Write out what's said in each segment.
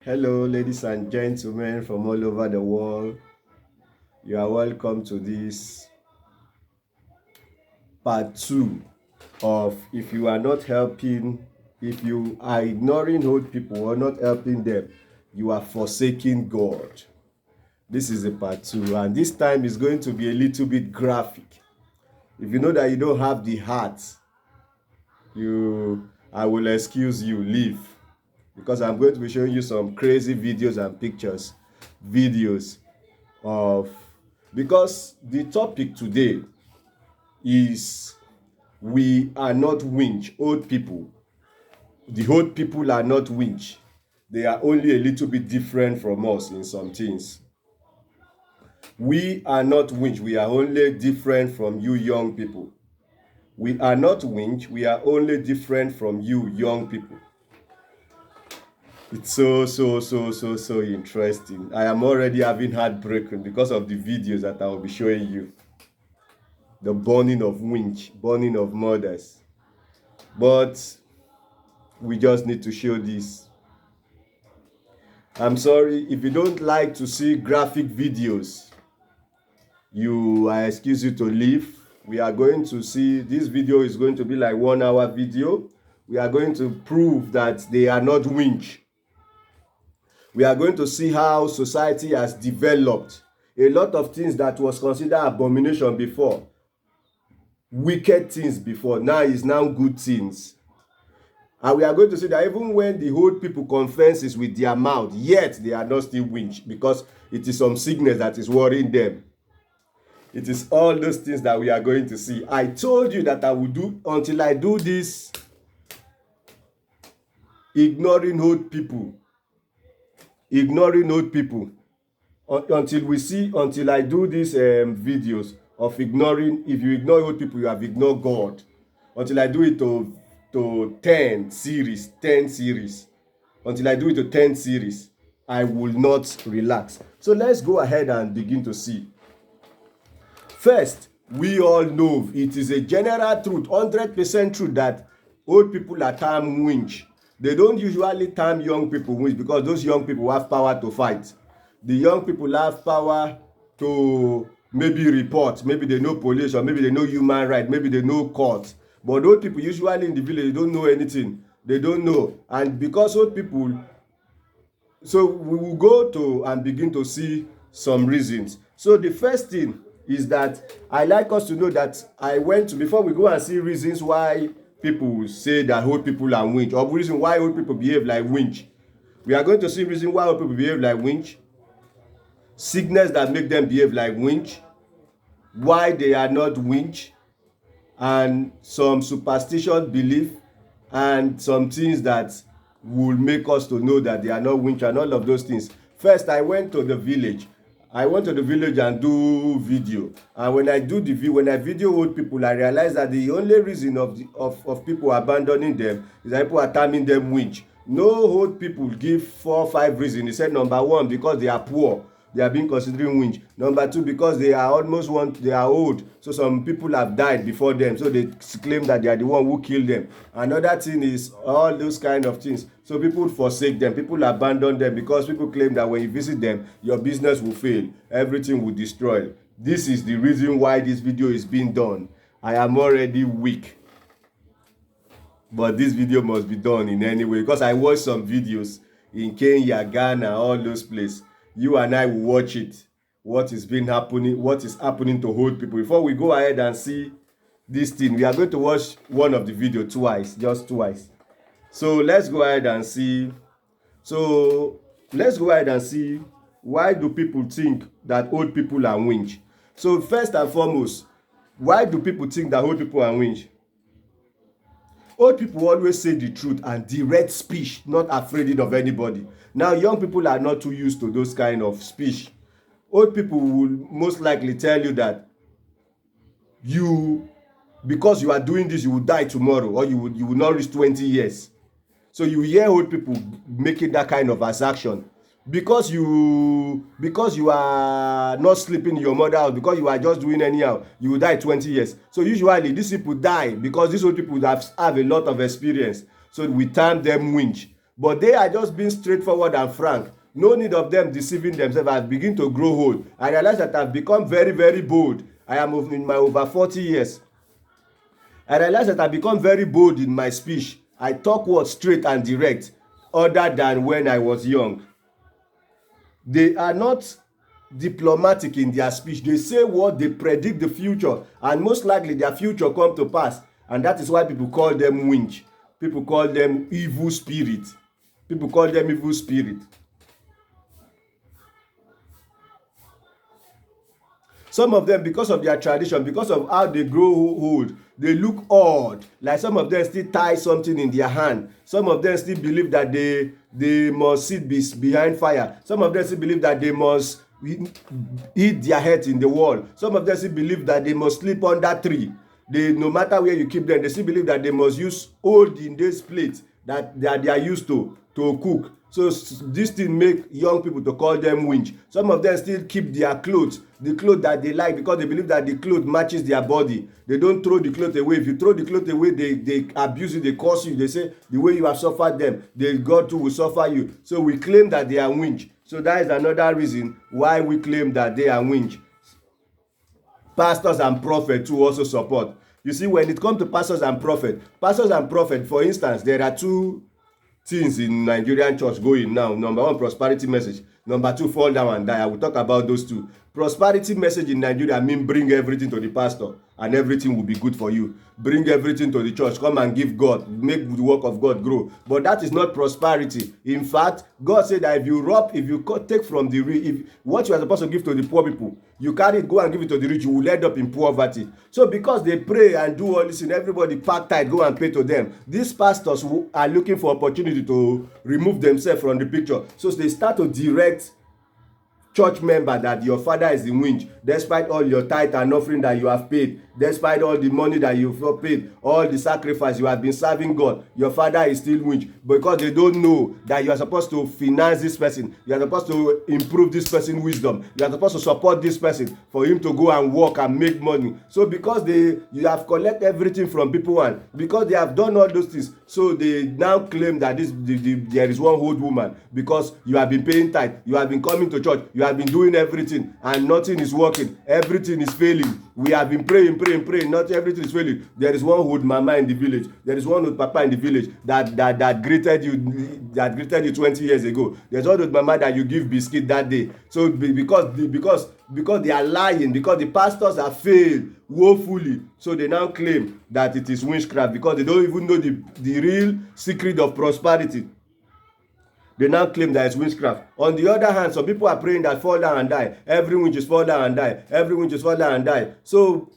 Hello, ladies and gentlemen from all over the world. You are welcome to this part two of if you are not helping, if you are ignoring old people or not helping them, you are forsaking God. This is a part two, and this time is going to be a little bit graphic. If you know that you don't have the heart, I will excuse you, leave. Because I'm going to be showing you some crazy videos and pictures, videos of because the topic today is we are not winch old people. The old people are not winch. They are only a little bit different from us in some things. We are not winch. We are only different from you young people. We are not winch. We are only different from you young people. It's so interesting. I am already having heartbreak because of the videos that I will be showing you. The burning of winch, burning of mothers. But we just need to show this. I'm sorry if you don't like to see graphic videos. I excuse you to leave. We are going to see this video is going to be like 1 hour video. We are going to prove that they are not winch. We are going to see how society has developed. A lot of things that was considered abomination before, wicked things before, now is now good things. And we are going to see that even when the old people confesses with their mouth, yet they are not still winch because it is some sickness that is worrying them. It is all those things that we are going to see. I told you that I will do until I do this ignoring old people until I do these videos of ignoring. If you ignore old people, you have ignored God. Until I do it to 10 series, until I do it to 10 series, I will not relax. So let's go ahead and begin to see. First, we all know it is a general truth, 100% truth, that old people are termed winch. They don't usually term young people winch because those young people have power to fight. The young people have power to maybe report, maybe they know police, or maybe they know human rights, maybe they know court. But old people usually in the village, they don't know anything. They don't know. And because old people, so we will go to and begin to see some reasons. So the first thing is that I like us to know that before we go and see reasons why people say that old people are winch, or reason why old people behave like winch. We are going to see reason why old people behave like winch, sickness that make them behave like winch, why they are not winch, and some superstition belief, and some things that will make us to know that they are not winch, and all of those things. First, I went to the village and do video. And when I video old people, I realize that the only reason of people abandoning them is that people are terming them winch. No old people give 4 or 5 reasons. They said number 1, because they are poor, they are being considered winch. Number 2, because they are they are old, so some people have died before them, so they claim that they are the one who killed them. Another thing is all those kind of things. So people forsake them, people abandon them because people claim that when you visit them, your business will fail, everything will destroy. This is the reason why this video is being done. I am already weak, but this video must be done in any way because I watched some videos in Kenya, Ghana, all those places. You and I will watch it. What is happening to old people. Before we go ahead and see this thing, we are going to watch one of the video twice, just twice. So let's go ahead and see. Why do people think that old people are winch. So first and foremost, why do people think that old people are winch? Old people always say the truth and direct speech, not afraid of anybody. Now, young people are not too used to those kind of speech. Old people will most likely tell you that because you are doing this, you will die tomorrow, or you will not reach 20 years. So you hear old people making that kind of assertion. Because you are not sleeping in your mother house, because you are just doing anyhow, you will die 20 years. So usually these people die because these old people have a lot of experience. So we term them winch. But they are just being straightforward and frank. No need of them deceiving themselves. I begin to grow old. I realize that I've become very, very bold. I am in my over 40 years. I realize that I become very bold in my speech. I talk words straight and direct, other than when I was young. They are not diplomatic in their speech. They say what they predict the future, and most likely their future come to pass. And that is why people call them winch. People call them evil spirit. People call them evil spirit. Some of them, because of their tradition, because of how they grow old, they look odd. Like some of them still tie something in their hand. Some of them still believe that they must sit behind fire. Some of them still believe that they must hit their head in the wall. Some of them still believe that they must sleep under tree. No matter where you keep them, they still believe that they must use old in this plate that they are used to cook. So this thing make young people to call them winch. Some of them still keep their clothes, the clothes that they like, because they believe that the clothes matches their body. They don't throw the clothes away. If you throw the clothes away, they abuse you, they curse you. They say the way you have suffered them, God too will suffer you. So we claim that they are winch. So that is another reason why we claim that they are winch. Pastors and prophets too also support. You see, when it comes to pastors and prophets, for instance, there are two things in Nigerian church going now. Number one, prosperity message. Number two, fall down and die. I will talk about those two. Prosperity message in Nigeria mean bring everything to the pastor and everything will be good for you. Bring everything to the church. Come and give God. Make the work of God grow. But that is not prosperity. In fact, God said that if you take from the rich, what you are supposed to give to the poor people, you carry it, go and give it to the rich, you will end up in poverty. So because they pray and do all this and everybody pack tight, go and pay to them. These pastors who are looking for opportunity to remove themselves from the picture. So they start to direct church member that your father is the winch, despite all your tithe and offering that you have paid, despite all the money that you've paid, all the sacrifice you have been serving God, your father is still winch, because they don't know that you are supposed to finance this person, you are supposed to improve this person's wisdom, you are supposed to support this person for him to go and work and make money. So because you have collected everything from people, and because they have done all those things, so they now claim that there is one old woman, because you have been paying tithe, you have been coming to church, you have been doing everything and nothing is working, everything is failing. We have been praying, not everything is failing. There is one old mama in the village, there is one old papa in the village that greeted you 20 years ago. There's one old mama that you give biscuit that day. So because they are lying, because the pastors have failed woefully, so they now claim that it is witchcraft, because they don't even know the real secret of prosperity. They now claim that it's witchcraft. On the other hand, some people are praying that fall down and die. Every witch is fall down and die. Every witch is fall down and die. So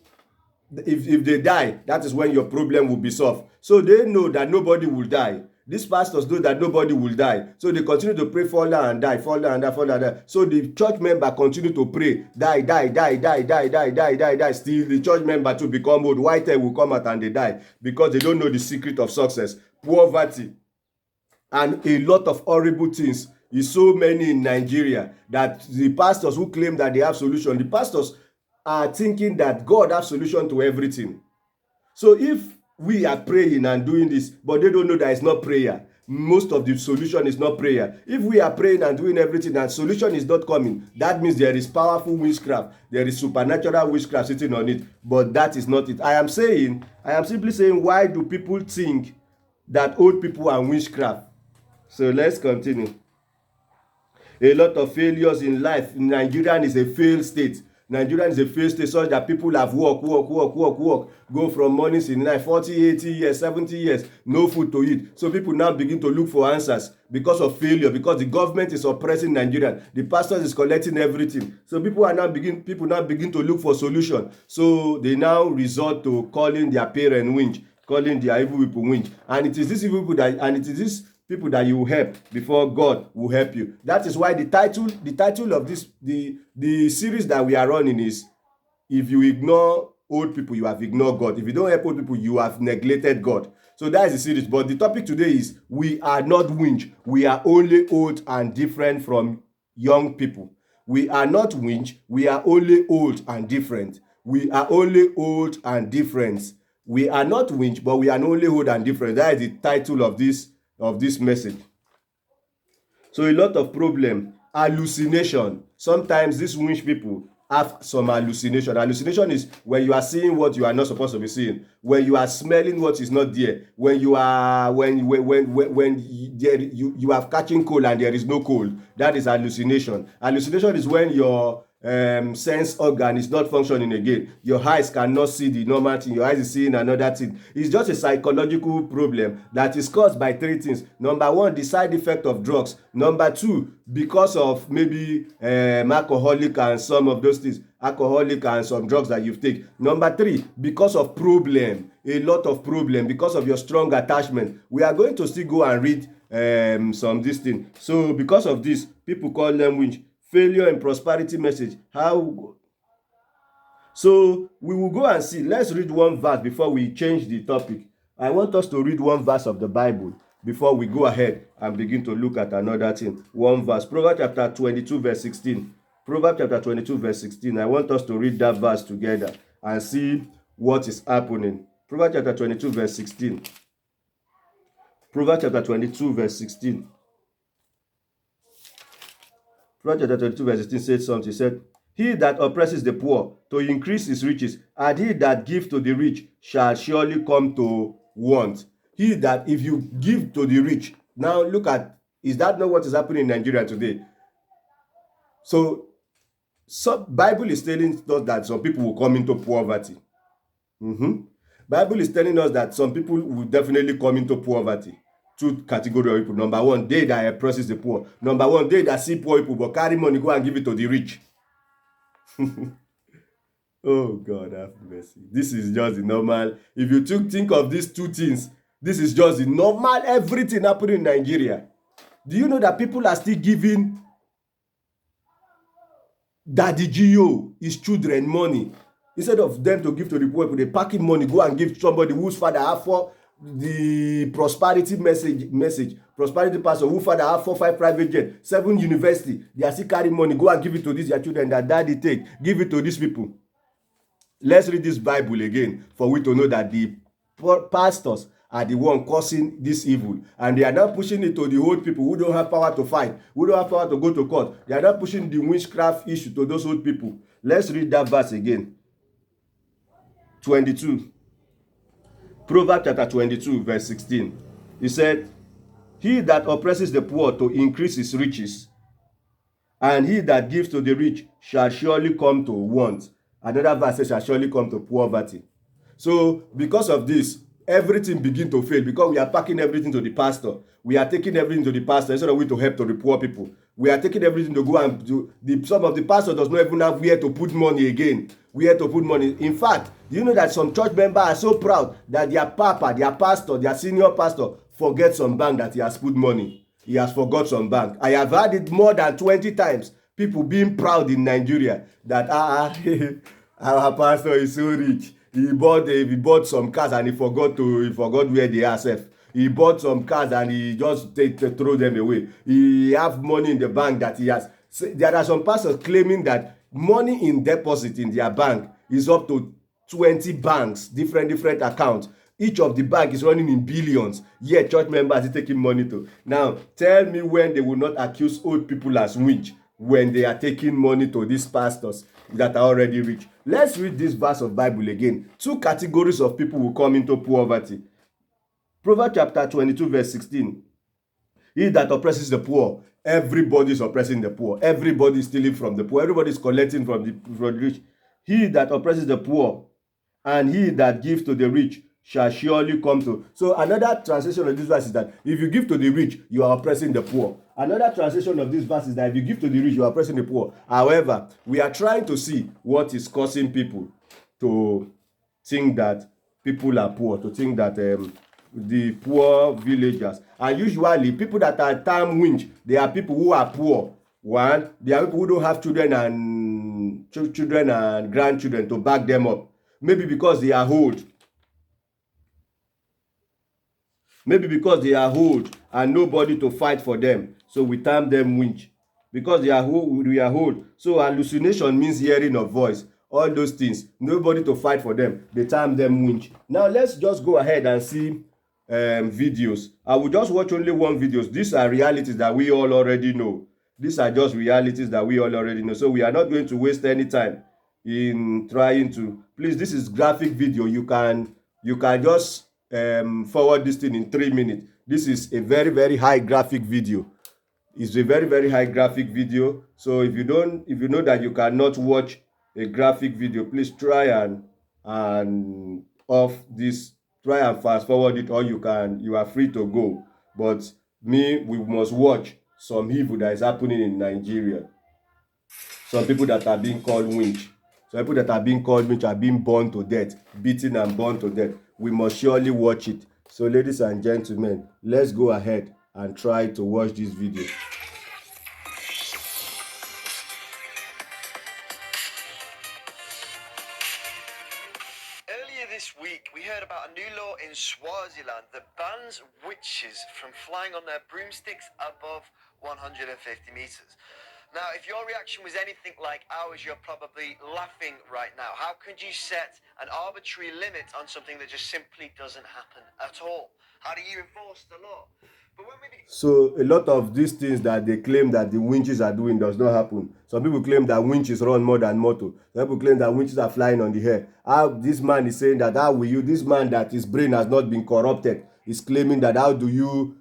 if they die, that is when your problem will be solved. So they know that nobody will die. These pastors know that nobody will die. So they continue to pray, fall down and die, fall down and die, fall down and die. So the church member continue to pray, die. Still, the church member to become old. White hair will come out and they die, because they don't know the secret of success. Poverty and a lot of horrible things is so many in Nigeria, that the pastors who claim that they have solution, the pastors are thinking that God has solution to everything. So if we are praying and doing this, but they don't know that it's not prayer, most of the solution is not prayer. If we are praying and doing everything and solution is not coming, that means there is powerful witchcraft, there is supernatural witchcraft sitting on it, but that is not it. I am simply saying, why do people think that old people are witchcraft? So let's continue. A lot of failures in life. Nigeria is a failed state. Nigeria is a failed state, such that people have work, go from morning till night, 40, 80 years, 70 years, no food to eat. So people now begin to look for answers because of failure, because the government is oppressing Nigeria. The pastors is collecting everything. So people now begin to look for solution. So they now resort to calling their parent winch, calling their evil people winch. And it is these evil people people that you will help before God will help you. That is why the title of this the series that we are running is, if you ignore old people, you have ignored God. If you don't help old people, you have neglected God. So that is the series. But the topic today is, we are not winch. We are only old and different from young people. We are not winch. We are only old and different. We are only old and different. We are not winch, but we are only old and different. That is the title of this message. So a lot of problem. Hallucination. Sometimes these winch people have some hallucination. Hallucination is when you are seeing what you are not supposed to be seeing, when you are smelling what is not there, when you are you are catching cold and there is no cold. That is hallucination. Hallucination is when your sense organ is not functioning again. Your eyes cannot see the normal thing, your eyes is seeing another thing. It's just a psychological problem that is caused by three things. Number one, the side effect of drugs. Number two, because of maybe alcoholic and some of those things, alcoholic and some drugs that you've taken. Number three, because of problem, a lot of problem, because of your strong attachment. We are going to still go and read some this thing. So because of this, people call them winch. Failure and prosperity message. How? So we will go and see. Let's read one verse before we change the topic. I want us to read one verse of the Bible before we go ahead and begin to look at another thing. One verse. Proverbs chapter 22 verse 16. Proverbs chapter 22 verse 16. I want us to read that verse together and see what is happening. Proverbs chapter 22 verse 16. Proverbs chapter 22 verse 16. Proverbs chapter 22 verse 16 said something. He said, he that oppresses the poor to increase his riches, and he that gives to the rich shall surely come to want. He that, if you give to the rich, now look at, is that not what is happening in Nigeria today? So Bible is telling us that some people will come into poverty. Bible is telling us that some people will definitely come into poverty. Two category of people. Number one, they that oppresses the poor. Number one, they that see poor people but carry money, go and give it to the rich. Oh God, have mercy. This is just the normal. If you think of these two things, this is just the normal everything happening in Nigeria. Do you know that people are still giving Daddy Gio, his children, money? Instead of them to give to the poor people, they packing money, go and give somebody whose father have for the prosperity message, prosperity pastor, whose father have 4-5 private jet, 7 university. They are still carrying money, go and give it to these their children that daddy take, give it to these people. Let's read this Bible again for we to know that the pastors are the one causing this evil, and they are now pushing it to the old people who don't have power to fight, who don't have power to go to court. They are now pushing the witchcraft issue to those old people. Let's read that verse again. 22. Proverbs chapter 22 verse 16. He said, he that oppresses the poor to increase his riches, and he that gives to the rich shall surely come to want. Another verse says, shall surely come to poverty. So because of this, everything begin to fail, because we are packing everything to the pastor. We are taking everything to the pastor instead of we to help to the poor people. We are taking everything to go and do. Some of the pastor does not even have where to put money again. Where to put money. In fact, do you know that some church members are so proud that their papa, their pastor, their senior pastor forget some bank that he has put money. He has forgot some bank. I have had it more than 20 times. People being proud in Nigeria that our pastor is so rich. He bought some cars and he forgot where they are safe. He bought some cars and he just throw them away. He have money in the bank that he has. So there are some pastors claiming that money in deposit in their bank is up to 20 banks, different accounts. Each of the bank is running in billions. Yet church members are taking money to. Now, tell me when they will not accuse old people as witch when they are taking money to these pastors that are already rich. Let's read this verse of Bible again. Two categories of people will come into poverty. Proverbs chapter 22 verse 16. He that oppresses the poor, everybody is oppressing the poor. Everybody is stealing from the poor. Everybody is collecting from the rich. He that oppresses the poor and he that gives to the rich shall surely come to. So another translation of this verse is that if you give to the rich, you are oppressing the poor. Another translation of this verse is that if you give to the rich, you are oppressing the poor. However, we are trying to see what is causing people to think that people are poor, to think that the poor villagers. And usually, people that are term winch, they are people who are poor. One, they are people who don't have children and grandchildren to back them up. Maybe because they are old. Maybe because they are old and nobody to fight for them. So we term them winch. Because they are old, we are old. So hallucination means hearing of voice. All those things. Nobody to fight for them. They term them winch. Now let's just go ahead and see videos. I will just watch only one videos. These are realities that we all already know. These are just realities that we all already know. So we are not going to waste any time in trying to. Please, this is graphic video. You can just forward this thing in 3 minutes. This is a very very high graphic video. It's a very very high graphic video. So if you know that you cannot watch a graphic video, please try and off this, try and fast forward it, or you are free to go. But we must watch some evil that is happening in Nigeria. Some people that are being called winch, some people that are being called winch are being burned to death, beaten and burned to death. We must surely watch it. So ladies and gentlemen, let's go ahead and try to watch this video. Earlier this week, we heard about a new law in Swaziland that bans witches from flying on their broomsticks above 150 meters. Now, if your reaction was anything like ours, you're probably laughing right now. How could you set an arbitrary limit on something that just simply doesn't happen at all? How do you enforce the law? So a lot of these things that they claim that the winches are doing does not happen. Some people claim that winches run more than motor. Some people claim that winches are flying on the air. How this man is saying that, how will you, this man that his brain has not been corrupted, is claiming that, how do you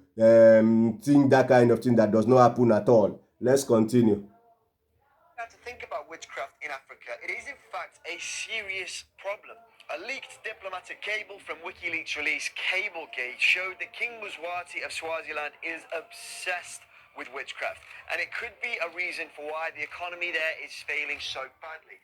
think that kind of thing that does not happen at all? Let's continue. To think about witchcraft in Africa, it is in fact a serious problem. A leaked diplomatic cable from WikiLeaks release Cablegate showed that King Mswati of Swaziland is obsessed with witchcraft, and it could be a reason for why the economy there is failing so badly.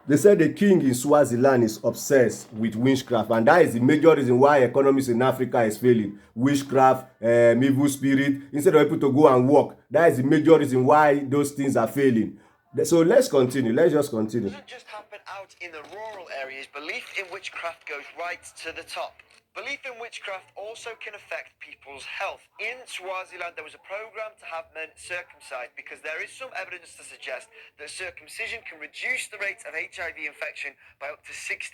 They said the king in Swaziland is obsessed with witchcraft, and that is the major reason why economies in Africa is failing. Witchcraft, evil spirit, instead of people to go and work. That is the major reason why those things are failing. So let's continue. Let's just continue. It doesn't just happen out in the rural areas. Belief in witchcraft goes right to the top. Belief in witchcraft also can affect people's health. In Swaziland, there was a program to have men circumcised because there is some evidence to suggest that circumcision can reduce the rate of HIV infection by up to 66%.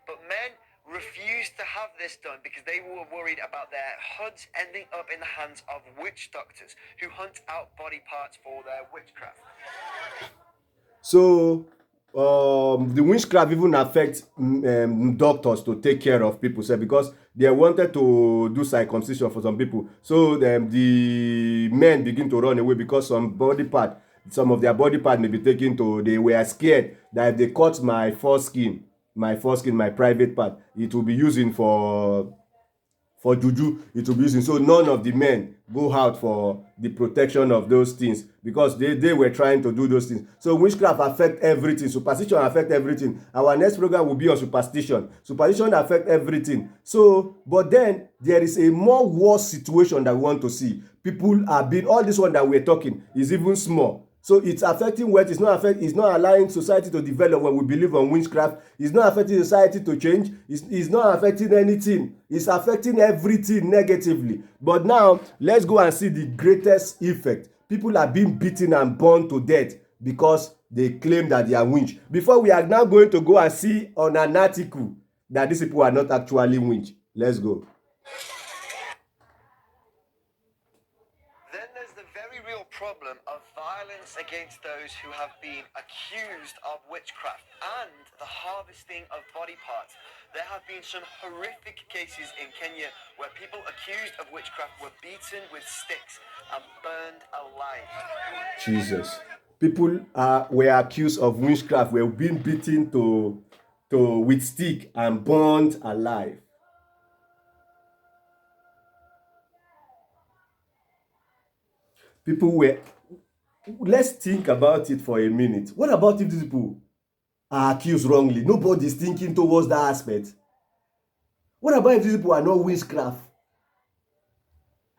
But men refused to have this done because they were worried about their hoods ending up in the hands of witch doctors who hunt out body parts for their witchcraft. So the witchcraft even affects doctors to take care of people, so because they wanted to do circumcision for some people. So the men begin to run away because some of their body part may be taken to, they were scared that if they cut my foreskin, my private part, it will be using for juju, it will be using. So none of the men go out for the protection of those things because they were trying to do those things. So witchcraft affect everything. Superstition affect everything. Our next program will be on superstition. Superstition affect everything. So, but then there is a more worse situation that we want to see. People are being, all this one that we're talking is even small. So it's affecting wealth. It's not allowing society to develop when we believe on witchcraft. It's not affecting society to change. It's not affecting anything. It's affecting everything negatively. But now, let's go and see the greatest effect. People are being beaten and burned to death because they claim that they are witch. Before, we are now going to go and see on an article that these people are not actually witch. Let's go. Problem of violence against those who have been accused of witchcraft and the harvesting of body parts. There have been some horrific cases in Kenya where people accused of witchcraft were beaten with sticks and burned alive. Jesus. People were accused of witchcraft, were being beaten with stick and burned alive. People were, let's think about it for a minute. What about if these people are accused wrongly? Nobody's thinking towards that aspect. What about if these people are not witchcraft?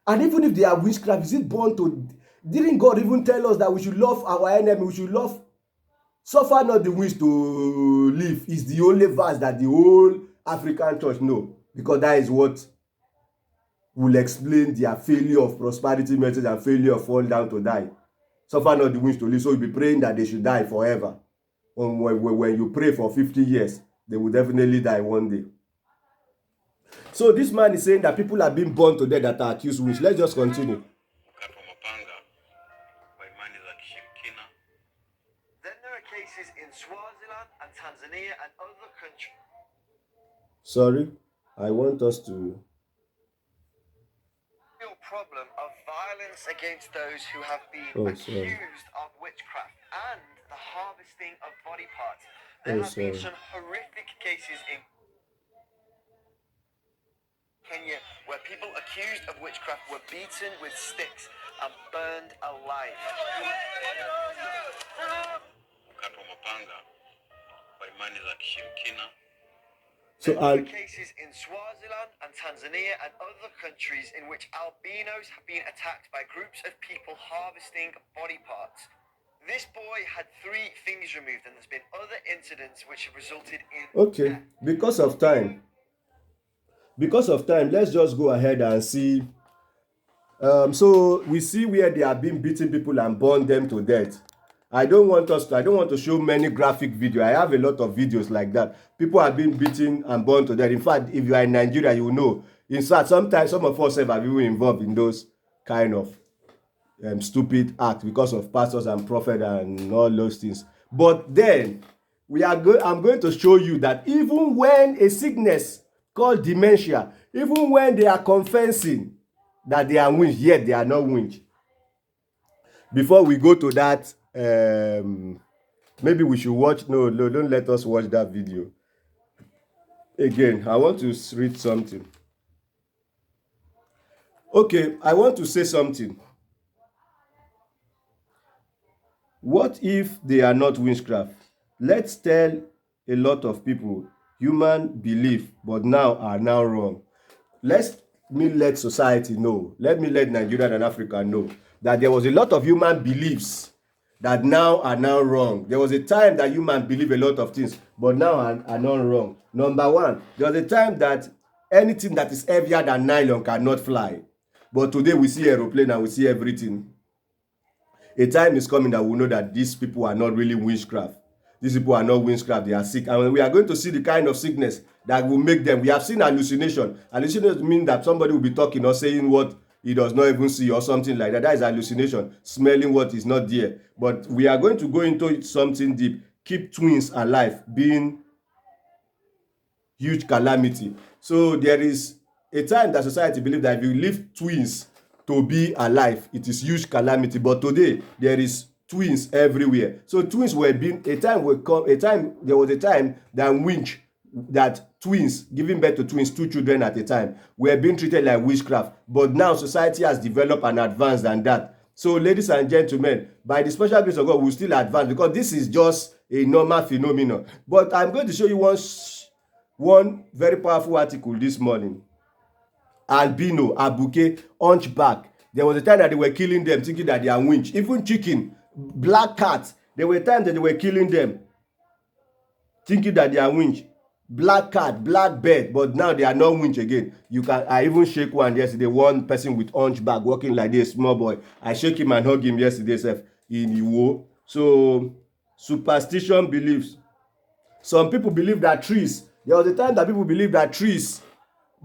And even if they are witchcraft, is it born to, didn't God even tell us that we should love our enemy, we should love, suffer not the witch to live? Is the only verse that the whole African church know, because that is what will explain their failure of prosperity message and failure of fall down to die. Suffer not the witch to live. So you'll be praying that they should die forever. When you pray for 50 years, they will definitely die one day. So this man is saying that people are being born to death that are accused witch. Let's just continue. Then there are cases in Swaziland and Tanzania and other countries. Sorry, I want us to. Real problem of violence against those who have been Sorry. accused of witchcraft and the harvesting of body parts. There have been some horrific cases in Kenya where people accused of witchcraft were beaten with sticks and burned alive. So there are cases in Swaziland and Tanzania and other countries in which albinos have been attacked by groups of people harvesting body parts. This boy had 3 fingers removed, and there's been other incidents which have resulted in okay, because of time, let's just go ahead and see. So we see where they have been beating people and burn them to death. I don't want to show many graphic video. I have a lot of videos like that. People have been beaten and burned to death. In fact, if you are in Nigeria, you will know. In fact, sometimes some of us have been involved in those kind of stupid acts because of pastors and prophets and all those things. But then I'm going to show you that even when a sickness called dementia, even when they are confessing that they are witch, yet they are not witch. Before we go to that, maybe we should watch. No, don't let us watch that video again. I want to read something. Okay, I want to say something. What if they are not witchcraft? Let's tell a lot of people human belief, but now are now wrong. Let society know. Let me let Nigeria and Africa know that there was a lot of human beliefs that now are now wrong. There was a time that human believe a lot of things, but now are not wrong. Number one, there was a time that anything that is heavier than nylon cannot fly. But today we see aeroplane and we see everything. A time is coming that we know that these people are not really witchcraft. These people are not witchcraft, they are sick. And we are going to see the kind of sickness that will make them. We have seen hallucination. Hallucination means that somebody will be talking or saying what he does not even see or something like that. That is hallucination, smelling what is not there. But we are going to go into something deep. Keep twins alive, being huge calamity. So there is a time that society believe that if you leave twins to be alive, it is huge calamity. But today there is twins everywhere. So twins were being there was a time that twins giving birth to twins, 2 children at a time, were being treated like witchcraft. But now society has developed and advanced than that. So ladies and gentlemen, by the special grace of God, we'll still advance because this is just a normal phenomenon. But I'm going to show you one very powerful article this morning. Albino, abuke, hunchback. There was a time that they were killing them thinking that they are witch. Even chicken, black cat, there were times that they were killing them thinking that they are witch. Black cat, black bird, but now they are not witch again. I even shake one yesterday, one person with hunchback walking like this, small boy. I shake him and hug him yesterday sef in Iwo. So superstition beliefs. Some people believe that trees, there was a time that people believe that trees,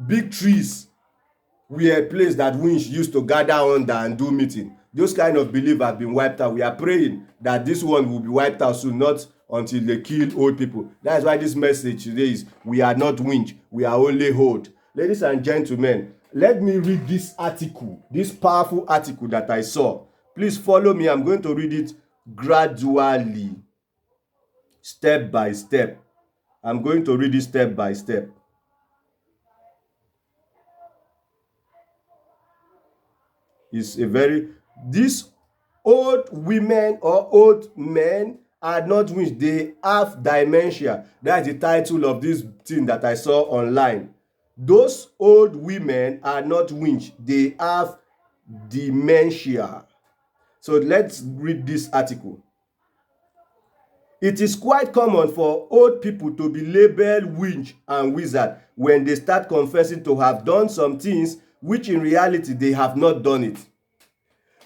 big trees, were a place that winch used to gather under and do meeting. Those kind of belief have been wiped out. We are praying that this one will be wiped out soon, not until they kill old people. That is why this message today is we are not winch, we are only old. Ladies and gentlemen, let me read this article, this powerful article that I saw. Please follow me. I'm going to read it gradually, step by step. I'm going to read it step by step. It's a very, these old women or old men are not witch, they have dementia. That is the title of this thing that I saw online. Those old women are not witch, they have dementia. So let's read this article. It is quite common for old people to be labeled witch and wizard when they start confessing to have done some things which in reality they have not done it.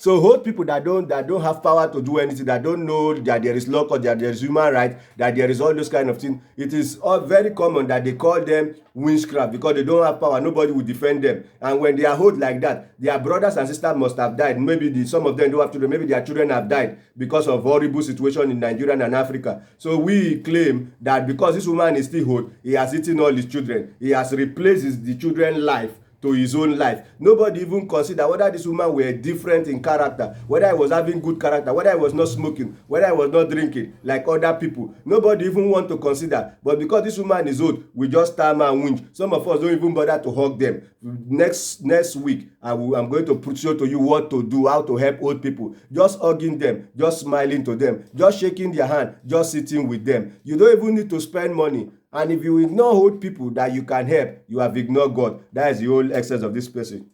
So old people that don't have power to do anything, that don't know that there is law, or that there is human right, that there is all those kind of things, it is all very common that they call them witchcraft because they don't have power. Nobody will defend them. And when they are old like that, their brothers and sisters must have died. Maybe some of them don't have children. Maybe their children have died because of horrible situation in Nigeria and Africa. So we claim that because this woman is still old, he has eaten all his children. He has replaced the children's life to his own life. Nobody even consider whether this woman were different in character, whether I was having good character, whether I was not smoking, whether I was not drinking like other people. Nobody even want to consider. But because this woman is old, we just stammer and whinge. Some of us don't even bother to hug them. Next week, I'm going to show to you what to do, how to help old people. Just hugging them, just smiling to them, just shaking their hand, just sitting with them. You don't even need to spend money. And if you ignore old people that you can help, you have ignored God. That is the whole essence of this person.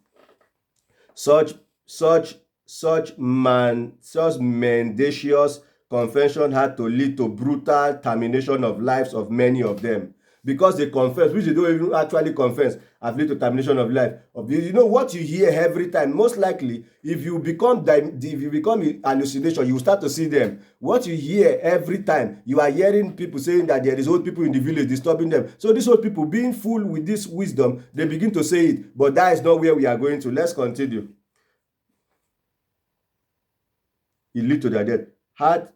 Such mendacious confession had to lead to brutal termination of lives of many of them. Because they confess, which they don't even actually confess, have led to termination of life. You know what you hear every time. Most likely, if you become hallucination, you will start to see them. What you hear every time, you are hearing people saying that there is old people in the village disturbing them. So these old people, being full with this wisdom, they begin to say it. But that is not where we are going to. Let's continue. It lead to their death. Had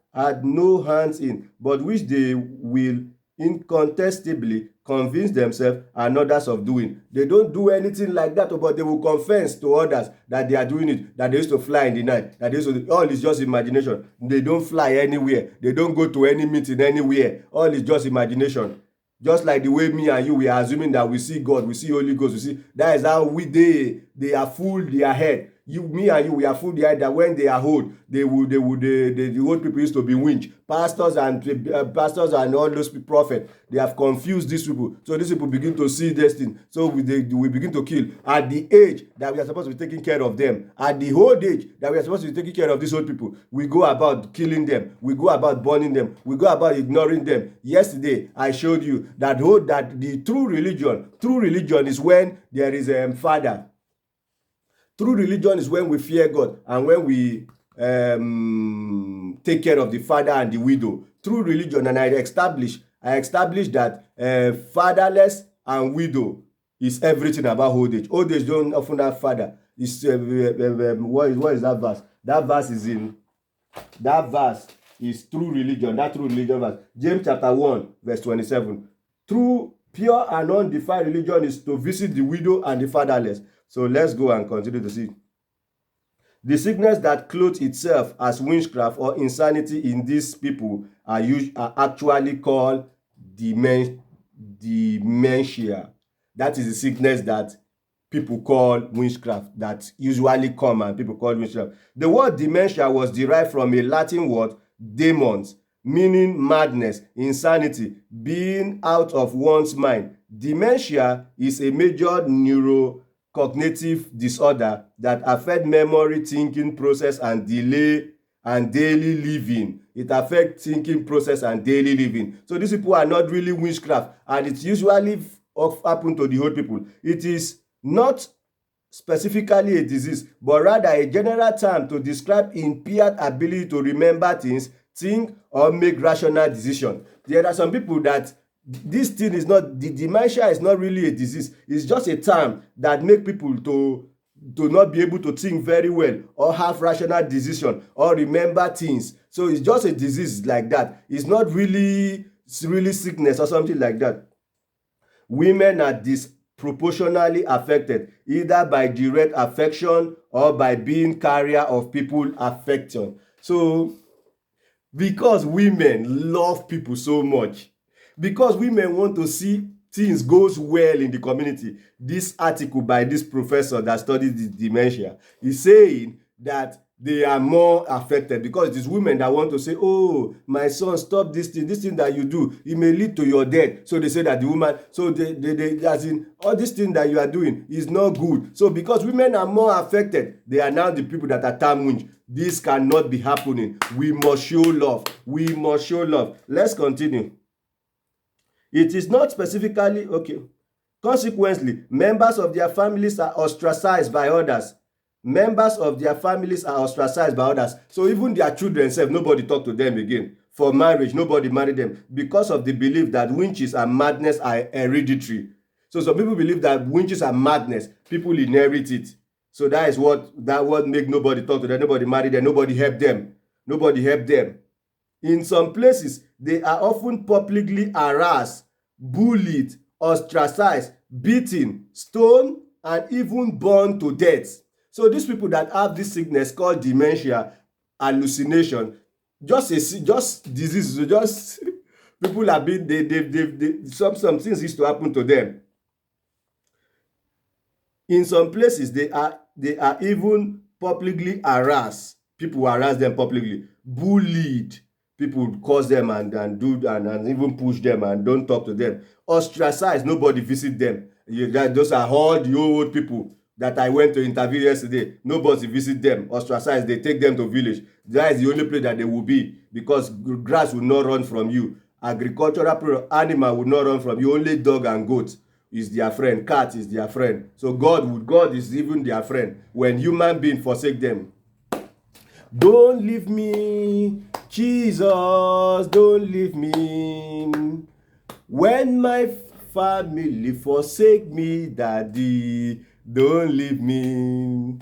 no hands in, but which they will incontestably convince themselves and others of doing. They don't do anything like that, but they will confess to others that they are doing it, that they used to fly in the night, that they used to, all is just imagination. They don't fly anywhere. They don't go to any meeting anywhere. All is just imagination. Just like the way me and you, we are assuming that we see God, we see Holy Ghost, we see, that is how they are full their head. Me and you, we are full the idea that when they are old, the old people used to be winch. Pastors and all those prophets, they have confused these people. So these people begin to see this thing. So we begin to kill at the age that we are supposed to be taking care of them. At the old age that we are supposed to be taking care of these old people, we go about killing them. We go about burning them. We go about ignoring them. Yesterday, I showed you that the true religion is when there is a father. True religion is when we fear God and when we take care of the father and the widow. True religion, and I established that fatherless and widow is everything about old age. Old age don't often have father. It's what is that verse? That verse is true religion. That true religion verse, James chapter 1 verse 27. True, pure and undefiled religion is to visit the widow and the fatherless. So let's go and continue to see. The sickness that clothes itself as witchcraft or insanity in these people are actually called dementia. That is the sickness that people call witchcraft, that usually come and people call witchcraft. The word dementia was derived from a Latin word, demons, meaning madness, insanity, being out of one's mind. Dementia is a major neurocognitive disorder that affects memory, thinking process, and daily living. It affects thinking process and daily living. So these people are not really witchcraft, and it usually happen to the old people. It is not specifically a disease, but rather a general term to describe impaired ability to remember things, think, or make rational decisions. There are some people that this thing is not, the dementia is not really a disease. It's just a term that make people to not be able to think very well or have rational decision or remember things. So it's just a disease like that. It's not really sickness or something like that. Women are disproportionately affected either by direct affection or by being carrier of people affection. So because women love people so much, because women want to see things goes well in the community, this article by this professor that studied the dementia is saying that they are more affected because it is women that want to say, oh, my son, stop this thing that you do, it may lead to your death. So they say that the woman, so they as in all this thing that you are doing is not good. So because women are more affected, they are now the people that are termed. This cannot be happening. We must show love. We must show love. Let's continue. It is not specifically, okay. Consequently, members of their families are ostracized by others. Members of their families are ostracized by others. So even their children self, nobody talk to them again. For marriage, nobody marry them because of the belief that witches and madness are hereditary. So some people believe that witches and madness, people inherit it. So that is what make nobody talk to them, nobody marry them, nobody help them. Nobody help them. In some places, they are often publicly harassed, bullied, ostracized, beaten, stoned, and even burned to death. So these people that have this sickness called dementia, hallucination, just disease, just people have been some things used to happen to them. In some places, they are even publicly harassed. People harass them publicly, bullied. People curse them and even push them and don't talk to them. Ostracized, nobody visit them. Those are all the old people that I went to interview yesterday. Nobody visit them. Ostracized, they take them to village. That is the only place that they will be, because grass will not run from you. Agricultural animal will not run from you. Only dog and goat is their friend. Cat is their friend. So God is even their friend when human being forsake them. Don't leave me, Jesus, don't leave me. When my family forsake me, Daddy, don't leave me.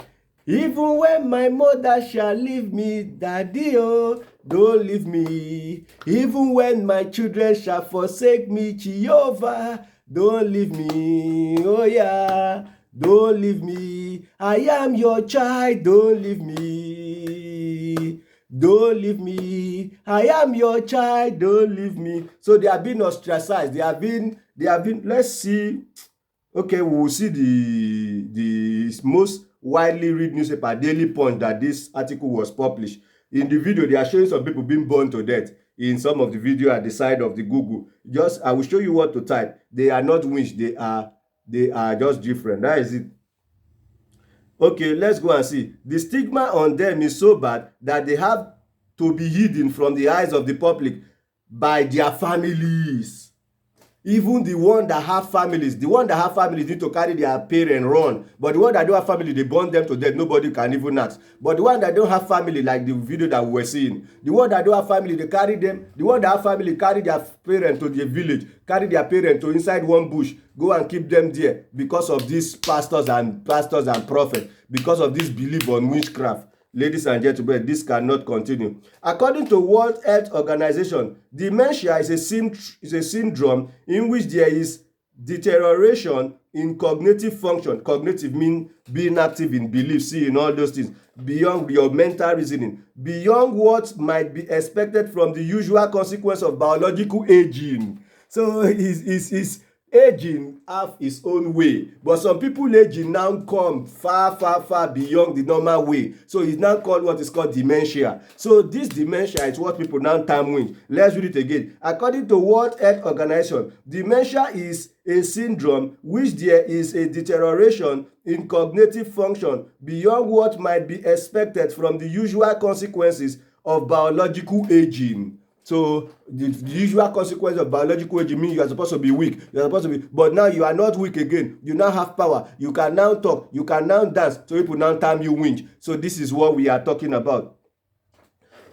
Even when my mother shall leave me, Daddy, oh, don't leave me. Even when my children shall forsake me, Jehovah, don't leave me. Oh yeah, don't leave me. I am your child, don't leave me. Don't leave me. I am your child, don't leave me. So they have been ostracized. They have been, let's see. Okay, we will see the most widely read newspaper, Daily Punch, that this article was published. In the video, they are showing some people being burned to death in some of the video at the side of the Google. I will show you what to type. They are not witch, they are just different. That is it. Okay, let's go and see. The stigma on them is so bad that they have to be hidden from the eyes of the public by their families. Even the one that have families need to carry their parent run, but the one that don't have family, they burn them to death. Nobody can even ask. But the one that don't have family, like the video that we were seeing, the one that don't have family, they carry them. The one that have family carry their parent to the village, carry their parent to inside one bush, go and keep them there because of these pastors and prophets, because of this belief on witchcraft. Ladies and gentlemen, this cannot continue. According to World Health Organization, dementia is a syndrome in which there is deterioration in cognitive function. Cognitive means being active in belief, seeing all those things, beyond your mental reasoning, beyond what might be expected from the usual consequence of biological aging. So it's aging have its own way, but some people aging now come far beyond the normal way, so it's now called what is called dementia. So this dementia is what people now term with. Let's read it again. According to World Health Organization, dementia is a syndrome which there is a deterioration in cognitive function beyond what might be expected from the usual consequences of biological aging. So the usual consequence of biological aging means you are supposed to be weak. But now you are not weak again. You now have power. You can now talk. You can now dance. So people now term you winch. So this is what we are talking about.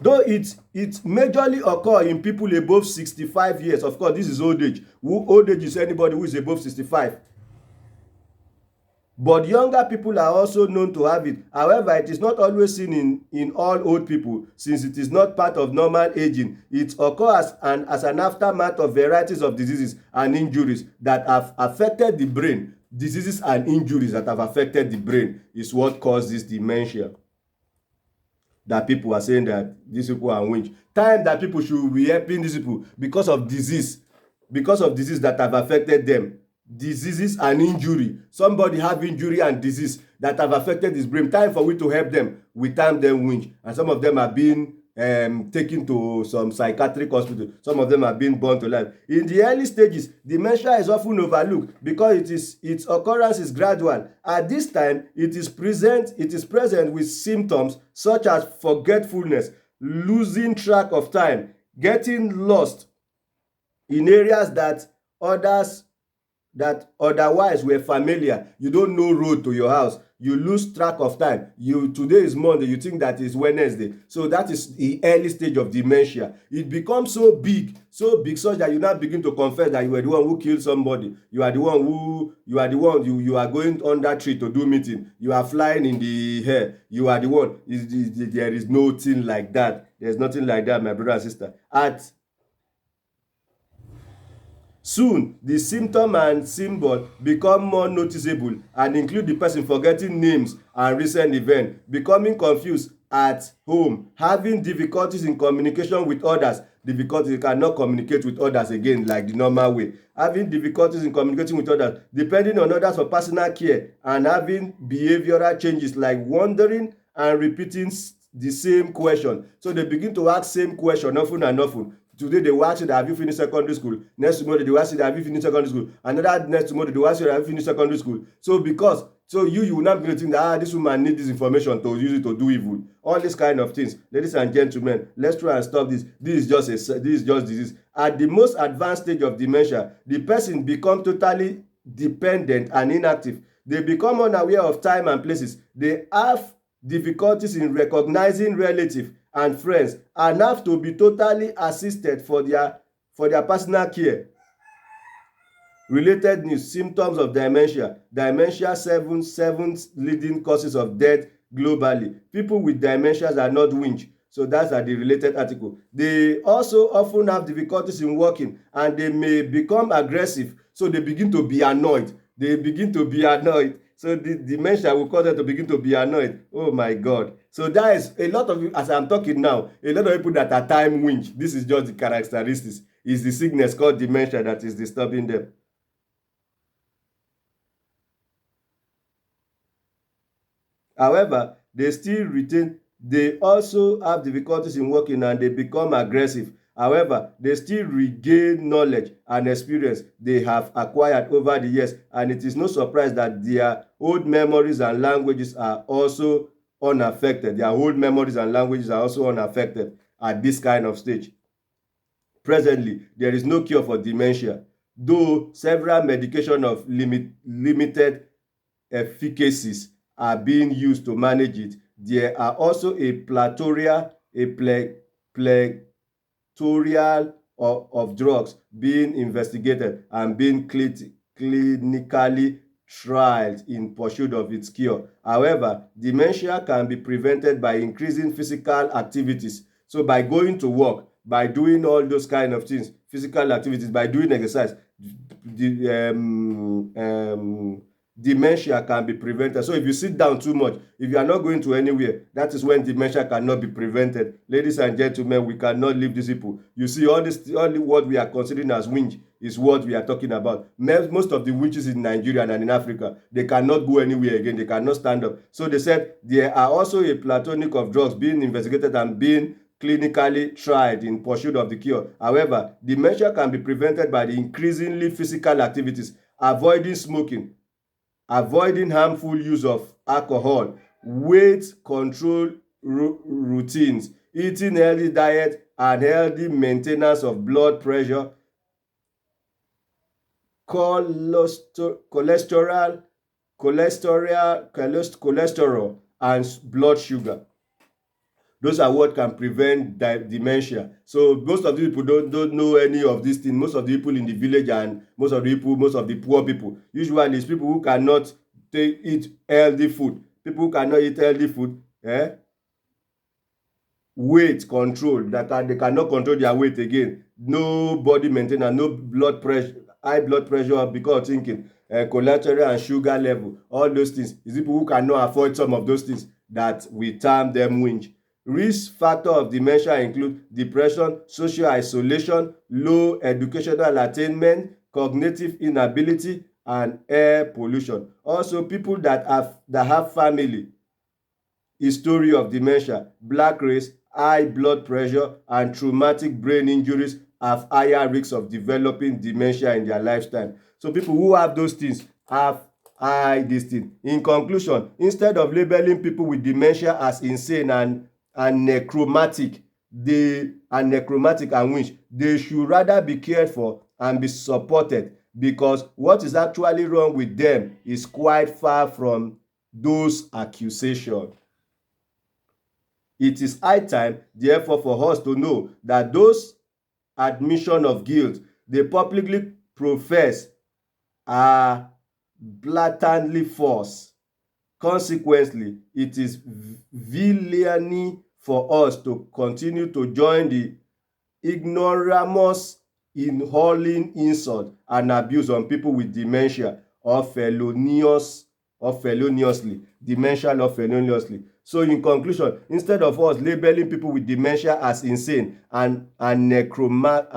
Though it majorly occur in people above 65 years. Of course, this is old age. Old age is anybody who is above 65. But younger people are also known to have it. However, it is not always seen in all old people, since it is not part of normal aging. It occurs as an aftermath of varieties of diseases and injuries that have affected the brain. Diseases and injuries that have affected the brain is what causes dementia. That people are saying that these people are winch. Time that people should be helping these people because of disease that have affected them. Diseases and injury. Somebody have injury and disease that have affected his brain. Time for we to help them. We term them winch. And some of them are being taken to some psychiatric hospital. Some of them are being born to life. In the early stages, dementia is often overlooked because its occurrence is gradual. At this time, it is present with symptoms such as forgetfulness, losing track of time, getting lost in areas that otherwise were familiar. You don't know road to your house. you lose track of time. Today is Monday, you think that is Wednesday. So that is the early stage of dementia. It becomes so big such that you now begin to confess that you were the one who killed somebody. You are the one you are going under tree to do meeting. You are flying in the air. You are the one. There is nothing like that. There's nothing like that, my brother and sister. Soon, the symptom and symbol become more noticeable and include the person forgetting names and recent events, becoming confused at home, having difficulties in communication with others, difficulties, you cannot communicate with others again like the normal way, having difficulties in communicating with others, depending on others for personal care, and having behavioral changes like wondering and repeating the same question. So they begin to ask same question often and often. Today they will ask you that have you finished secondary school. Next tomorrow they will ask you that have you finished secondary school. Another next tomorrow they will ask you that have you finished secondary school. So you will not begin to think that this woman need this information to use it to do evil. All these kind of things. Ladies and gentlemen, let's try and stop this. This is just disease. At the most advanced stage of dementia, the person become totally dependent and inactive. They become unaware of time and places. They have difficulties in recognizing relatives and friends and have to be totally assisted for their personal care. Related news: symptoms of dementia. Dementia, seven leading causes of death globally. People with dementias are not winch. So that's the related article. They also often have difficulties in walking and they may become aggressive. So they begin to be annoyed. So the dementia will cause them to begin to be annoyed. Oh my God. So that is a lot of, as I'm talking now, a lot of people that are time winch. This is just the characteristics. It's the sickness called dementia that is disturbing them. However, they also have difficulties in working and they become aggressive. However, they still regain knowledge and experience they have acquired over the years, and it is no surprise that their old memories and languages are also unaffected. Their old memories and languages are also unaffected at this kind of stage. Presently, there is no cure for dementia, though several medications of limited efficacies are being used to manage it. There are also a plethora of drugs being investigated and being clinically tried in pursuit of its cure. However, dementia can be prevented by increasing physical activities. So by going to work, by doing all those kind of things, physical activities, by doing exercise, dementia can be prevented. So if you sit down too much, if you are not going to anywhere, that is when dementia cannot be prevented. Ladies and gentlemen, we cannot leave these people. You see, all what we are considering as winch is what we are talking about. Most of the witches in Nigeria and in Africa, they cannot go anywhere again. They cannot stand up. So they said there are also a plethora of drugs being investigated and being clinically tried in pursuit of the cure. However, dementia can be prevented by the increasingly physical activities, avoiding smoking, avoiding harmful use of alcohol, weight control routines, eating healthy diet, and healthy maintenance of blood pressure, cholesterol, and blood sugar. Those are what can prevent dementia. So most of the people don't know any of these things. Most of the people in the village and most of the poor people, usually it's people who cannot eat healthy food. People who cannot eat healthy food, weight control, they cannot control their weight again. No body maintenance, no blood pressure, high blood pressure because of thinking, cholesterol and sugar level, all those things. It's people who cannot afford some of those things that we term them winch. Risk factor of dementia include depression, social isolation, low educational attainment, cognitive inability, and air pollution. Also, people that have family history of dementia, black race, high blood pressure, and traumatic brain injuries have higher risks of developing dementia in their lifetime. So people who have those things have this thing. In conclusion, instead of labeling people with dementia as insane and necromantic and winch, they should rather be cared for and be supported, because what is actually wrong with them is quite far from those accusations. It is high time, therefore, for us to know that those admission of guilt they publicly profess are blatantly false. Consequently, it is villainy for us to continue to join the ignoramus in hurling insult and abuse on people with dementia or feloniously dementia or feloniously. So in conclusion, instead of us labeling people with dementia as insane and necromantic,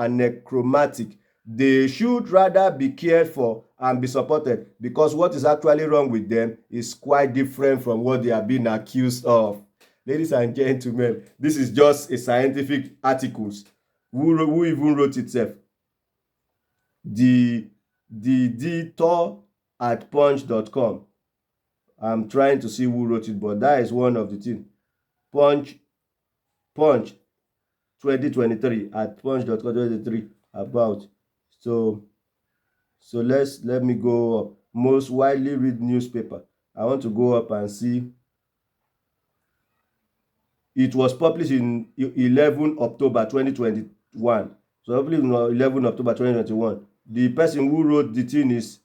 they should rather be cared for and be supported, because what is actually wrong with them is quite different from what they are being accused of. Ladies and gentlemen, this is just a scientific articles. Who even wrote itself? The editor at punch.com. I'm trying to see who wrote it, but that is one of the things. Punch 2023 at punch.com 2023 about. So let me go up. Most widely read newspaper. I want to go up and see. It was published in 11 October 2021. So published on 11 October 2021. The person who wrote the thing is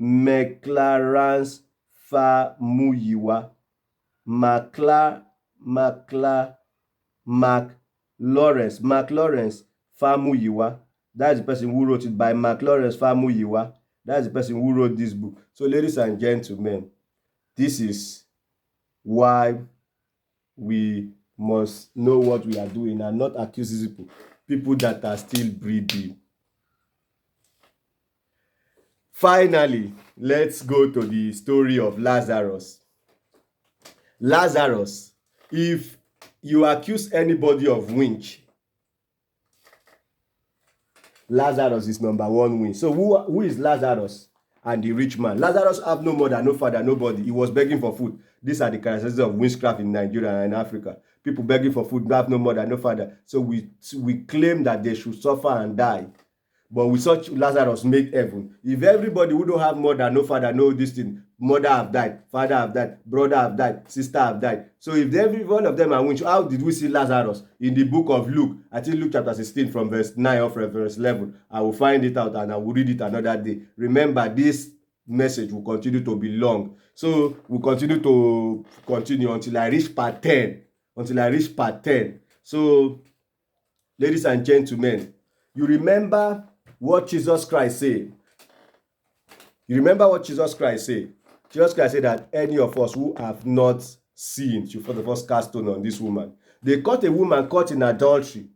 McLaren Famuyiwa. McLawrence Famuyiwa. That's the person who wrote it, by McLawrence Famuyiwa. That's the person who wrote this book. So ladies and gentlemen, this is why we must know what we are doing and not accuse people that are still breathing. Finally, let's go to the story of Lazarus. Lazarus, if you accuse anybody of winch, Lazarus is number one winch. So who is Lazarus and the rich man? Lazarus have no mother, no father, nobody. He was begging for food. These are the characteristics of witchcraft in Nigeria and Africa. People begging for food, have no mother, no father. So we claim that they should suffer and die. But with such Lazarus make heaven. If everybody who don't have mother, no father, no this thing, mother have died, father have died, brother have died, sister have died. So if every one of them are winch, how did we see Lazarus in the book of Luke? I think Luke chapter 16 from verse 9 or from verse 11. I will find it out and I will read it another day. Remember, this message will continue to be long. So we'll continue until I reach part 10. So, ladies and gentlemen, you remember what Jesus Christ said. Jesus Christ said that any of us who have not sinned should for the first cast stone on this woman. They caught a woman caught in adultery.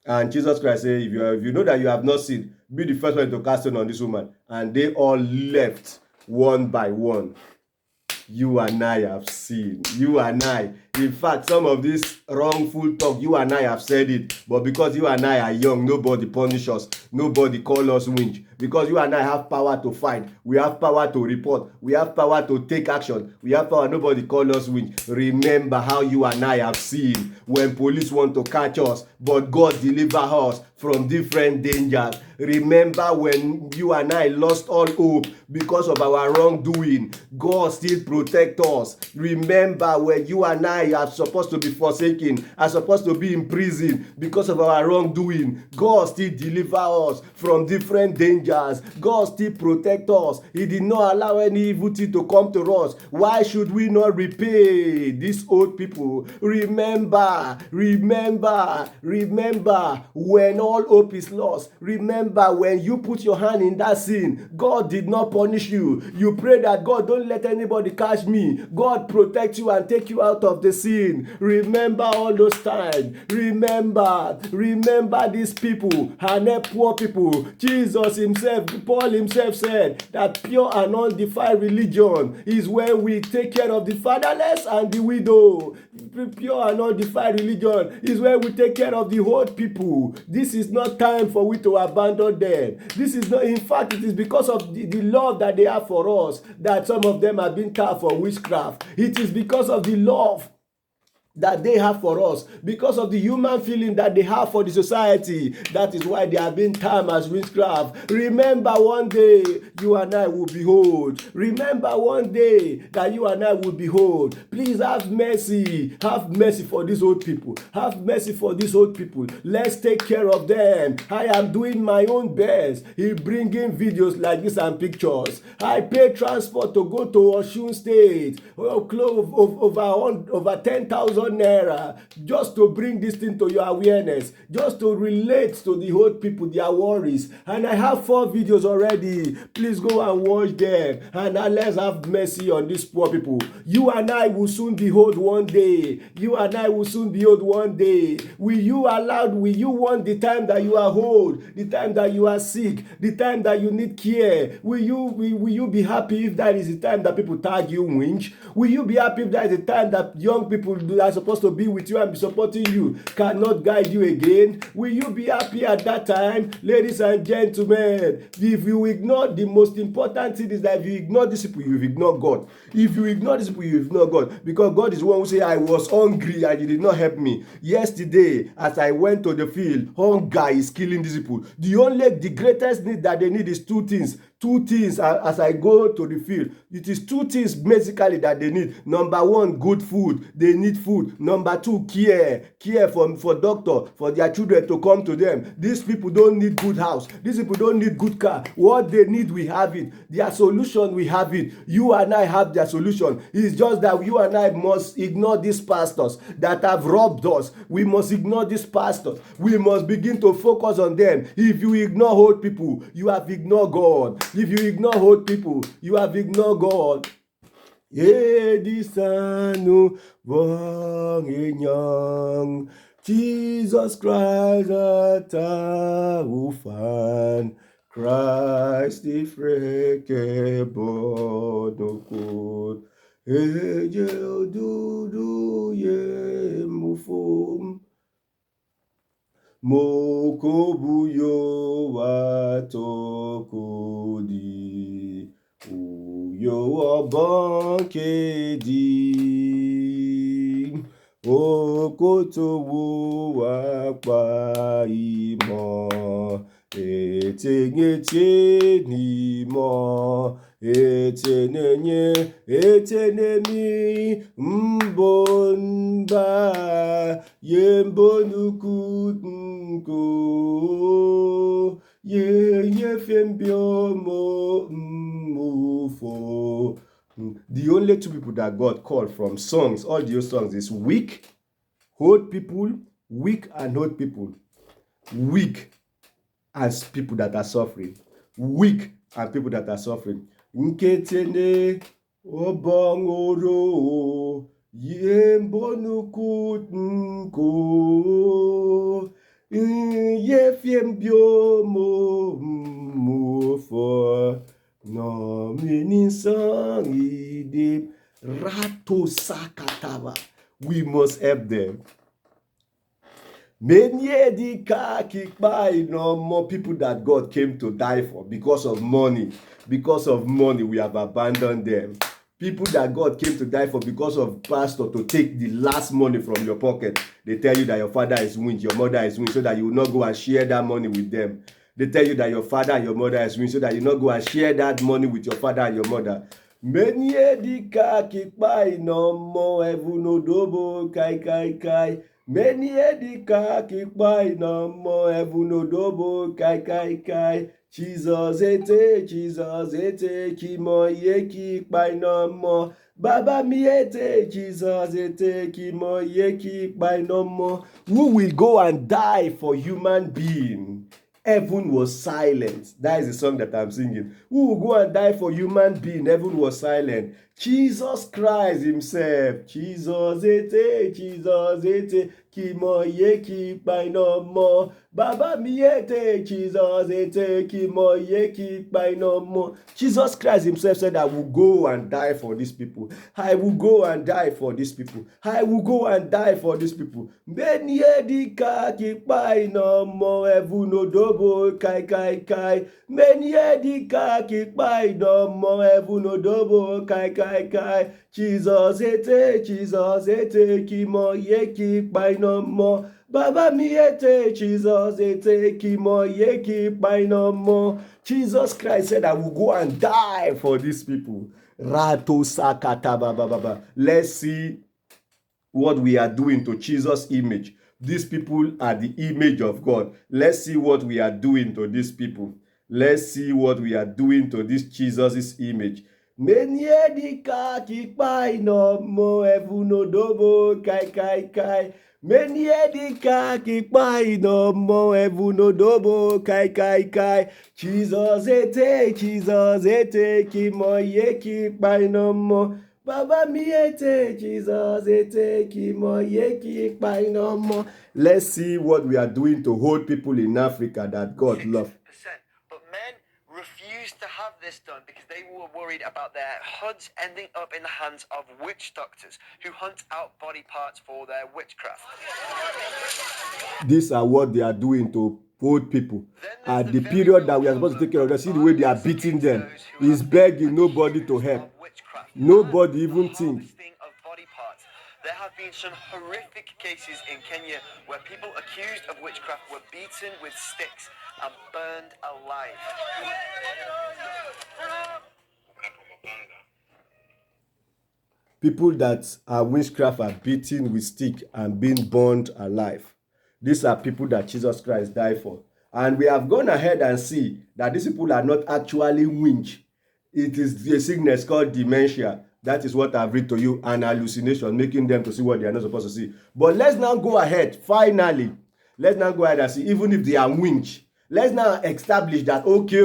And Jesus Christ said, if you know that you have not sinned, be the first one to cast stone on this woman. And they all left one by one. You and I have seen. You and I. In fact, some of this wrongful talk, you and I have said it. But because you and I are young, nobody punish us. Nobody call us winch. Because you and I have power to fight. We have power to report. We have power to take action. We have power. Nobody call us winch. Remember how you and I have seen when police want to catch us, but God deliver us from different dangers. Remember when you and I lost all hope because of our wrongdoing, God still protect us. Remember when you and I are supposed to be forsaken, are supposed to be in prison because of our wrongdoing, God still deliver us from different dangers. God still protect us. He did not allow any evil thing to come to us. Why should we not repay these old people? Remember when all hope is lost. Remember when you put your hand in that sin, God did not punish you. You pray that God, don't let anybody catch me. God protect you and take you out of the sin. Remember all those times. Remember these people and poor people. Jesus himself, Paul himself said that pure and undefiled religion is where we take care of the fatherless and the widow. Pure and undefiled religion is where we take care of the old people. This is not time for we to abandon them. This is not, in fact, it is because of the love that they have for us that some of them have been cast for witchcraft. It is because of the love that they have for us, because of the human feeling that they have for the society. That is why they are being termed as witchcraft. Remember one day you and I will behold. Remember one day that you and I will behold. Please have mercy. Have mercy for these old people. Have mercy for these old people. Let's take care of them. I am doing my own best in bringing videos like this and pictures. I pay transport to go to Osun State, over 10,000 naira, just to bring this thing to your awareness, just to relate to the old people, their worries. And I have 4 videos already. Please go and watch them, and now let's have mercy on these poor people. You and I will soon be old one day. You and I will soon be old one day. Will you want the time that you are old, the time that you are sick, the time that you need care? Will you be happy if that is the time that people tag you winch? Will you be happy if that is the time that young people that are supposed to be with you and be supporting you cannot guide you again? Will you be happy at that time? Ladies and gentlemen, if you ignore, the most important thing is that if you ignore these people, you've ignored God. If you ignore these people, you ignore God, because God is the one who say, I was hungry and you did not help me. Yesterday, as I went to the field, hunger is killing these people. The greatest need that they need is two things. As I go to the field, it is 2 things basically that they need. Number 1, good food. They need food. Number 2, care for doctor, for their children to come to them. These people don't need good house. These people don't need good car. What they need, we have it. Their solution, we have it. You and I have their solution. It's just that you and I must ignore these pastors that have robbed us. We must ignore these pastors. We must begin to focus on them. If you ignore old people, you have ignored God. If you ignore old people, you have ignored God. Edisanu Bonginyang Jesus Christ Ataufan Christ ifreke bonokut Eje odudu ye mufum Mokobuyo watokudi Uyo obankedi Okotowo wapa imo Etenyete nimo Etenemi mbonba Yembonukutunko Yefembiomo mufo. The only 2 people that God called from songs, all those songs, is weak, old people, weak and old people. Weak as people that are suffering. Weak and people that are suffering. Nketene obongoro yembonukutunko yefiembiomo mufo. No minisangide rato sakataba. We must help them. Many no more people that God came to die for because of money. Because of money, we have abandoned them. People that God came to die for because of pastor to take the last money from your pocket. They tell you that your father is winch, your mother is winch, so that you will not go and share that money with them. They tell you that your father and your mother is winch, so that you will not go and share that money with your father and your mother. Many edika kikpai no mo evuno dobo kai kai kai. Many edika kikpai no mo evuno dobo kai kai kai. Jesus ete kimo ye kikpai no mo. Baba mi ete Jesus ete kimo ye kikpai no mo. Who will go and die for human being? Heaven was silent. That is the song that I'm singing. Who will go and die for human being? Heaven was silent. Jesus Christ himself. Jesus ete, kimo ye kikpai no mo. Baba mi ete, Jesus ete, kimo ye kikpai no mo. Jesus Christ himself said, I will go and die for these people. I will go and die for these people. I will go and die for these people. Many edika kikpai no mo evuno dobo kai kai kai. Many edika kikpai no mo evuno dobo kai kai kai. Jesus ete kimo yeki no more. Baba mi ete, Jesus ete kimo yeki no more. Jesus Christ said, I will go and die for these people. Rato sakata baba baba. Let's see what we are doing to Jesus' image. These people are the image of God. Let's see what we are doing to these people. Let's see what we are doing to this Jesus' image. Meniedika kipa inomo evunodobo kai kai kai. Meniedika kipa inomo evunodobo kai kai kai. Jesus ete kimoye kipa inomo. Baba mi ete, Jesus ete, kimo yeki painomo. Let's see what we are doing to hold people in Africa that God loves. But men refused to have this done because they were worried about their HUDs ending up in the hands of witch doctors who hunt out body parts for their witchcraft. These are what they are doing to hold people. At the period that we are supposed to take care of them, see the way they are beating them. He's begging nobody to help. Nobody even think. There have been some horrific cases in Kenya where people accused of witchcraft were beaten with sticks and burned alive. People that are witchcraft are beaten with stick and being burned alive. These are people that Jesus Christ died for. And we have gone ahead and see that these people are not actually winch. It is a sickness called dementia. That is what I've read to you, an hallucination, making them to see what they are not supposed to see. But let's now go ahead, finally. Let's now go ahead and see, even if they are winch, let's now establish that, okay,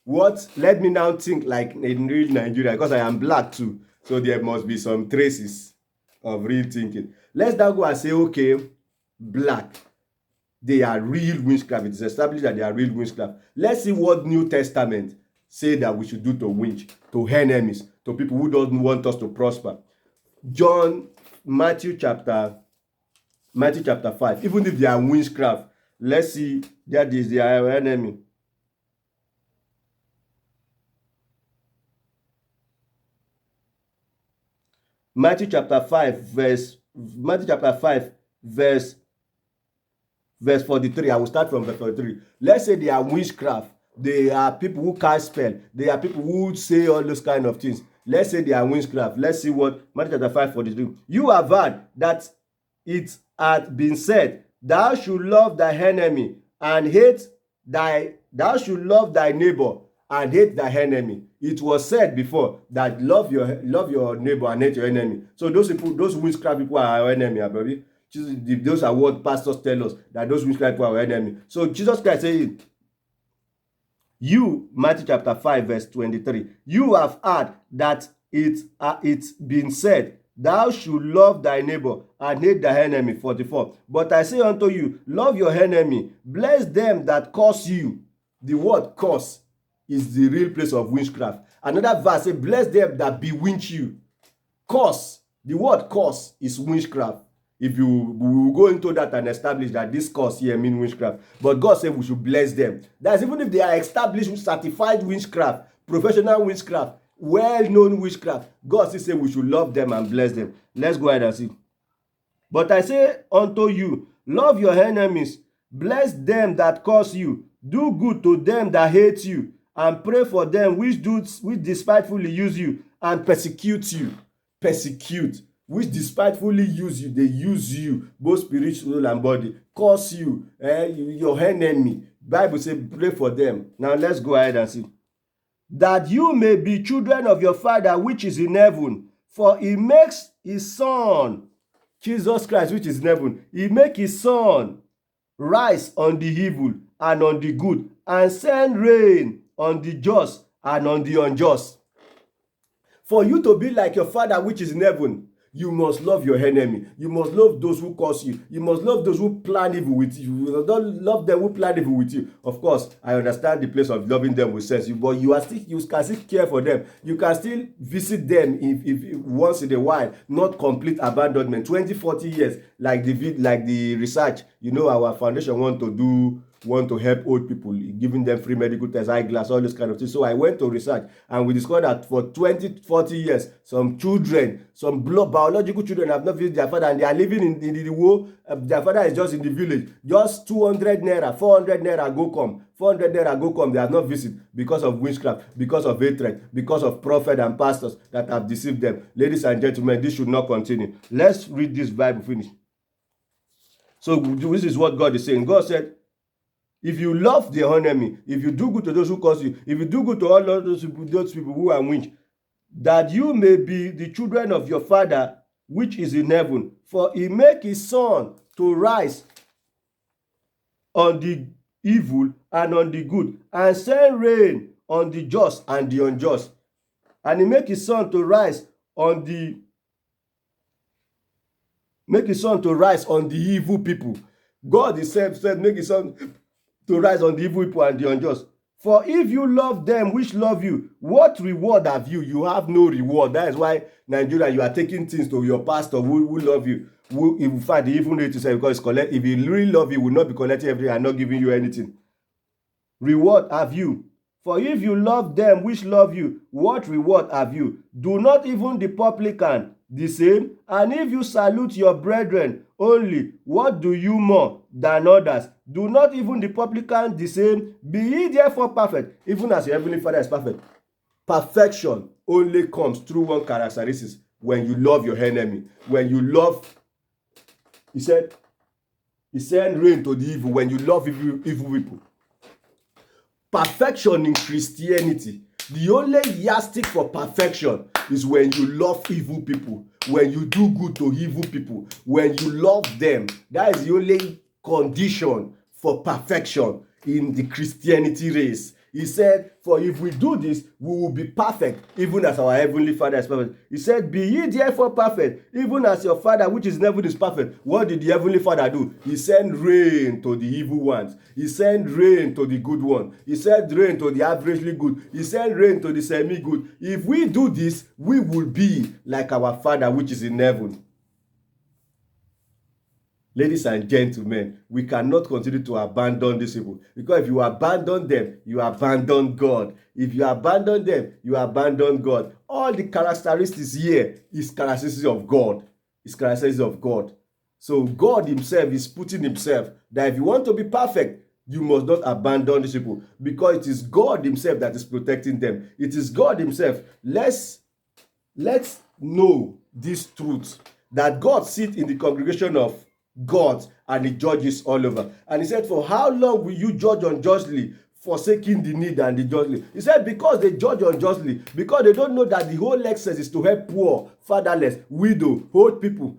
what? Let me now think like in real Nigeria, because I am black too. So there must be some traces of real thinking. Let's now go and say, okay, black. They are real witchcraft. It is established that they are real witchcraft. Let's see what New Testament say that we should do to winch, to enemies, to people who don't want us to prosper. Matthew chapter 5. Even if they are witchcraft, let's see that is their enemy. Matthew chapter 5 verse 43. I will start from verse 43. Let's say they are witchcraft. They are people who cast spell. They are people who say all those kind of things. Let's say they are witchcraft. Let's see what Matthew chapter 5 43. You have heard that it had been said, thou should love thy enemy and hate thou should love thy neighbor and hate thy enemy. It was said before that love your neighbor and hate your enemy. So those people, those witchcraft people are our enemy, baby. Those are what pastors tell us, that those witchcraft people are our enemy. So Jesus Christ saying, you, Matthew chapter 5 verse 23, you have heard that it's been said, thou should love thy neighbor and hate thy enemy. 44. But I say unto you, love your enemy, bless them that curse you. The word curse is the real place of witchcraft. Another verse says, bless them that bewitch you. Curse, the word curse is witchcraft. If we will go into that and establish that this curse here means witchcraft. But God said we should bless them. That's even if they are established, certified witchcraft, professional witchcraft, well-known witchcraft, God still said we should love them and bless them. Let's go ahead and see. But I say unto you, love your enemies, bless them that curse you, do good to them that hate you, and pray for them which despitefully use you and persecute you. Persecute. Which despitefully use you. They use you, both spiritual and body. Curse you, your enemy. Bible says pray for them. Now let's go ahead and see. That you may be children of your Father which is in heaven. For he makes his sun, Jesus Christ which is in heaven, he make his sun rise on the evil and on the good, and send rain on the just and on the unjust. For you to be like your Father which is in heaven, you must love your enemy. You must love those who curse you. You must love those who plan evil with you. You must not love them who plan evil with you. Of course, I understand the place of loving them with sense, but you can still care for them. You can still visit them if once in a while, not complete abandonment. 20, 40 years, like the research, our foundation want to do want to help old people, giving them free medical tests, eyeglass, all those kind of things. So I went to research, and we discovered that for 20, 40 years, some children, some biological children have not visited their father, and they are living in the world. Their father is just in the village. Just 200 naira, 400 naira go come. 400 naira go come, they have not visited because of witchcraft, because of hatred, because of prophets and pastors that have deceived them. Ladies and gentlemen, this should not continue. Let's read this Bible finish. So this is what God is saying. God said, if you love the enemy, if you do good to those who curse you, if you do good to all those people who are weak, that you may be the children of your Father which is in heaven. For he make his sun to rise on the evil and on the good, and send rain on the just and the unjust. And he make his sun to rise on the evil people. God himself said, make his sun to rise on the evil people and the unjust. For if you love them which love you, what reward have you? You have no reward. That is why Nigeria, you are taking things to your pastor who love you. Who, in fact, he even need to say, because if he really love you, will not be collecting everything and not giving you anything. Reward have you? For if you love them which love you, what reward have you? Do not even the publican the same? And if you salute your brethren only, what do you more than others? Do not even the publican the same? Be ye therefore perfect, even as your heavenly Father is perfect. Perfection only comes through one characteristic: when you love your enemy. When you love, he said, he sent rain to the evil. When you love evil people. Perfection in Christianity, the only yardstick for perfection is when you love evil people, when you do good to evil people, when you love them. That is the only condition for perfection in the Christianity race. He said, for if we do this, we will be perfect, even as our heavenly Father is perfect. He said, be ye therefore perfect, even as your Father which is in heaven is perfect. What did the heavenly Father do? He sent rain to the evil ones. He sent rain to the good one. He sent rain to the averagely good. He sent rain to the semi-good. If we do this, we will be like our Father which is in heaven. Ladies and gentlemen, we cannot continue to abandon these people, because if you abandon them, you abandon God. If you abandon them, you abandon God. All the characteristics here is characteristics of God. It's characteristics of God. So God himself is putting himself that if you want to be perfect, you must not abandon these people, because it is God himself that is protecting them. It is God himself. Let's know this truth, that God sits in the congregation of God and he judges all over. And he said, for how long will you judge unjustly, forsaking the need and the justly? He said, because they judge unjustly, because they don't know that the whole excess is to help poor, fatherless, widow, old people,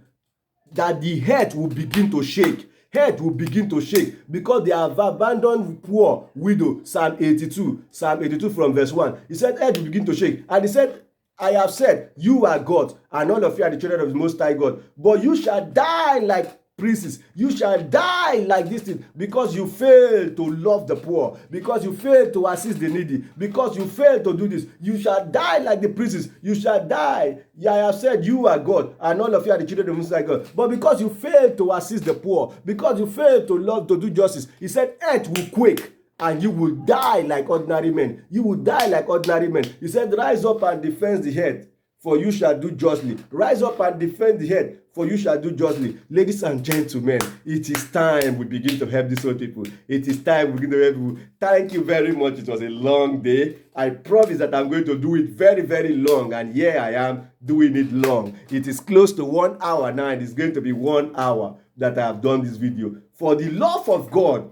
that the head will begin to shake. Head will begin to shake because they have abandoned poor, widow. Psalm 82 from verse 1. He said, head will begin to shake. And he said, I have said, you are God, and all of you are the children of the Most High God. But you shall die like princes. You shall die like this thing, because you fail to love the poor, because you fail to assist the needy, because you fail to do this. You shall die like the princes. You shall die. I have said you are God, and all of you are the children of the Most High God. But because you fail to assist the poor, because you fail to love, to do justice, he said, earth will quake, and you will die like ordinary men. You will die like ordinary men. He said, rise up and defend the head, for you shall do justly. Rise up and defend the head, for you shall do justly. Ladies and gentlemen, it is time we begin to help these old people. It is time we begin to help people. Thank you very much. It was a long day. I promise that I'm going to do it very, very long. And here I am doing it long. It is close to 1 hour now, and it's going to be 1 hour that I have done this video. For the love of God,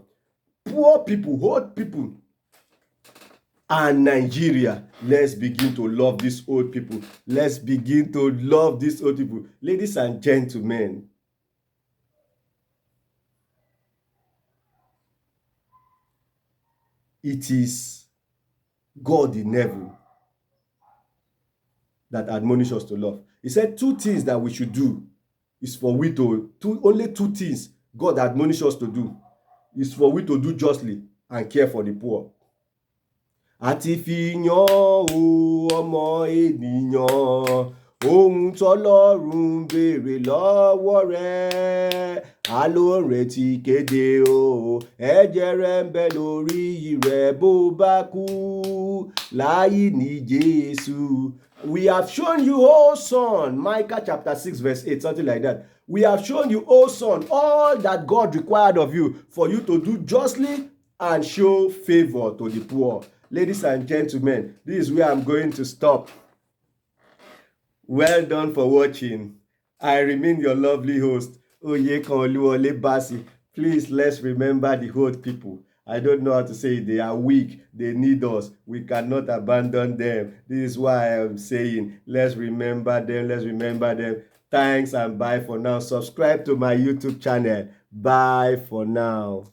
poor people, old people, and Nigeria, let's begin to love these old people. Let's begin to love these old people. Ladies and gentlemen, it is God in heaven that admonishes us to love. He said 2 things that we should do is for we to, only 2 things God admonishes us to do is for we to do justly and care for the poor. Àti fi yan o ọmọ ènìyàn, ohun tọ́lọ́run béèrè lọ́wọ́ rẹ̀ á ló ń retí kéde o ẹ̀jẹ̀ rẹ̀ ń bẹ lórí rẹ̀ bó bá kú láì ní Jésù. We have shown you, O son, Micah chapter 6 verse 8, something like that. We have shown you, O son, all that God required of you for you to do justly and show favor to the poor. Ladies and gentlemen, this is where I'm going to stop. Well done for watching. I remain your lovely host, Oyekan Oluwole Basi. Please, let's remember the old people. I don't know how to say it. They are weak. They need us. We cannot abandon them. This is why I am saying, let's remember them. Let's remember them. Thanks and bye for now. Subscribe to my YouTube channel. Bye for now.